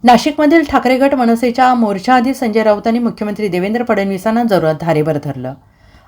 नाशिकमधील ठाकरे गट मनसेच्या मोर्चाआधी संजय राऊतांनी मुख्यमंत्री देवेंद्र फडणवीसांना जोरात धारेवर धरलं.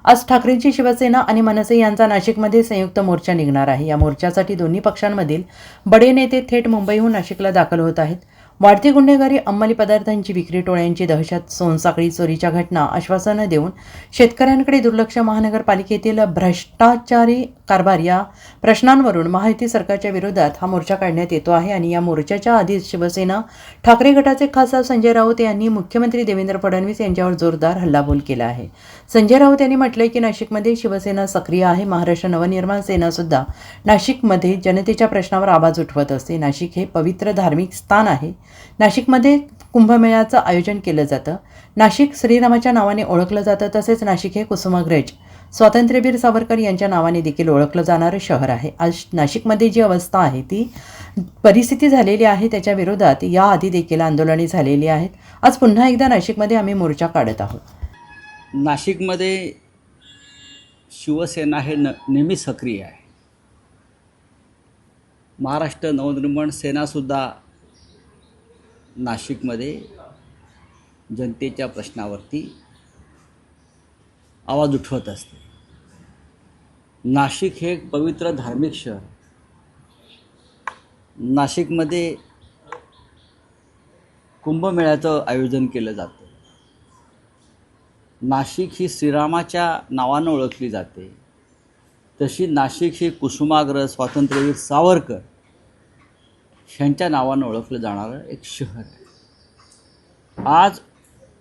आज ठाकरेंची शिवसेना आणि मनसे यांचा नाशिकमध्ये संयुक्त मोर्चा निघणार आहे. या मोर्चासाठी दोन्ही पक्षांमधील बडे नेते थेट मुंबईहून नाशिकला दाखल होत आहेत. वाढती गुन्हेगारी, अंमली पदार्थांची विक्री, टोळ्यांची दहशत, सोनसाखळी चोरीच्या घटना, आश्वासनं देऊन शेतकऱ्यांकडे दुर्लक्ष, महानगरपालिकेतील भ्रष्टाचारी कारभार या प्रश्नांवरून महायुती सरकारच्या विरोधात हा मोर्चा काढण्यात येतो आहे. आणि या मोर्चाच्या आधीच शिवसेना ठाकरे गटाचे खासदार संजय राऊत यांनी मुख्यमंत्री देवेंद्र फडणवीस यांच्यावर जोरदार हल्लाबोल केला आहे. संजय राऊत यांनी म्हटलंय की नाशिकमध्ये शिवसेना सक्रिय आहे. महाराष्ट्र नवनिर्माण सेना सुद्धा नाशिकमध्ये जनतेच्या प्रश्नावर आवाज उठवत असते. नाशिक हे पवित्र धार्मिक स्थान आहे. नाशिकमध्ये कुंभमेळ्याचं आयोजन केलं जातं. नाशिक श्रीरामाच्या नावाने ओळखलं जातं. तसेच नाशिक हे कुसुमाग्रज स्वातंत्र्यवीर सावरकर यांच्या नावाने देखील ओळखलं जाणारं शहर आहे. आज नाशिकमध्ये जी अवस्था आहे, ती परिस्थिती झालेली आहे, त्याच्या विरोधात याआधी देखील आंदोलने झालेली आहेत. आज पुन्हा एकदा नाशिकमध्ये आम्ही मोर्चा काढत आहोत. नाशिकमध्ये शिवसेना हे नेहमी सक्रिय आहे. महाराष्ट्र नवनिर्माण सेनासुद्धा नाशिकमध्ये जनतेच्या प्रश्नावरती आवाज उठवत असते. नाशिक हे एक पवित्र धार्मिक शहर. नाशिकमध्ये कुंभमेळ्याचं आयोजन केलं जातं. नाशिक ही श्रीरामाच्या नावानं ओळखली जाते. तशी नाशिक ही कुसुमाग्रज स्वातंत्र्यवीर सावरकर ह्यांच्या नावानं ओळखलं जाणारं एक शहर आहे. आज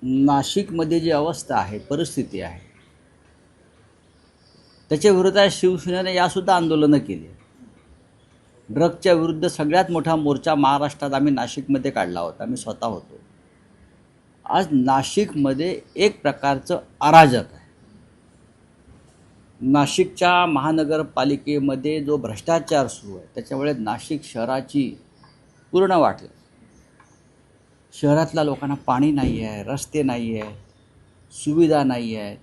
नाशिकमध्ये जी अवस्था आहे, परिस्थिती आहे, त्याच्या विरोधात शिवसेनेने यासुद्धा आंदोलनं केली. ड्रगच्या विरुद्ध सगळ्यात मोठा मोर्चा महाराष्ट्रात आम्ही नाशिकमध्ये काढला होता. आम्ही स्वतः होतो. आज नाशिकमध्ये एक प्रकारचं अराजक आहे. नाशिकच्या महानगरपालिकेमध्ये जो भ्रष्टाचार सुरू आहे, त्याच्यामुळे नाशिक शहराची पूर्ण वाटलं. शहरातल्या लोकांना पाणी नाही आहे, रस्ते नाही आहेत, सुविधा नाही आहेत.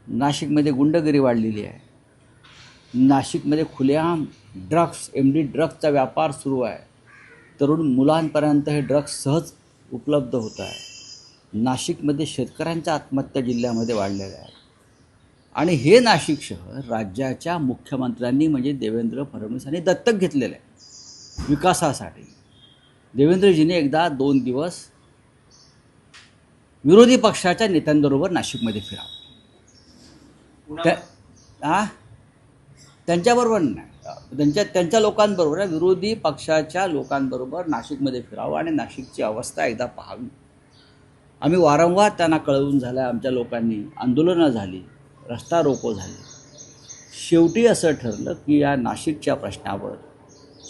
नाशिकमध्ये गुंडगिरी वाढलेली आहे. नाशिकमध्ये खुलेआम ड्रग्स, MD ड्रग्सचा व्यापार सुरू आहे. तरुण मुलांपर्यंत हे ड्रग्स सहज उपलब्ध होत आहे. नाशिकमध्ये शेतकऱ्यांच्या आत्महत्या जिल्ह्यामध्ये वाढलेल्या आहेत. आणि हे नाशिक शहर राज्याच्या मुख्यमंत्र्यांनी म्हणजे देवेंद्र फडणवीसांनी दत्तक घेतलेलं आहे विकासासाठी. देवेंद्रजीने एकदा 2 दिवस विरोधी पक्षाच्या नेत्यांबरोबर नाशिकमध्ये फिरावं. त्यांच्याबरोबर नाही, त्यांच्या लोकांबरोबर, विरोधी पक्षाच्या लोकांबरोबर नाशिकमध्ये फिरावं आणि नाशिकची अवस्था एकदा पाहावी. आम्ही वारंवार त्यांना कळवून झालं. आमच्या लोकांनी आंदोलनं झाली, रस्ता रोको झाले. शेवटी असं ठरलं की या नाशिकच्या प्रश्नावर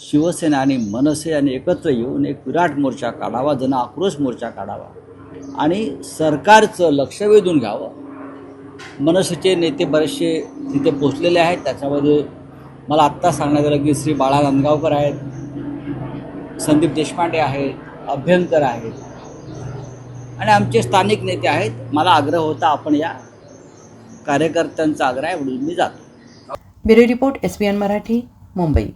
शिवसेना आणि मनसे यांनी एकत्र येऊन एक विराट मोर्चा काढावा, जन आक्रोश मोर्चा काढावा आणि सरकारचं लक्ष वेधून घ्यावं. मनसेचे नेते बरेचसे तिथे पोचलेले आहेत. त्याच्यामध्ये मला आत्ता सांगण्यात आलं की श्री बाळा नांदगावकर आहेत, संदीप देशपांडे आहेत, अभ्यंकर आहेत आणि आमचे स्थानिक नेते आहेत. मला आग्रह होता, आपण या कार्यकर्त्यांचा आग्रह आहे म्हणून मी जातो. Bureau report, SBN Marathi, Mumbai.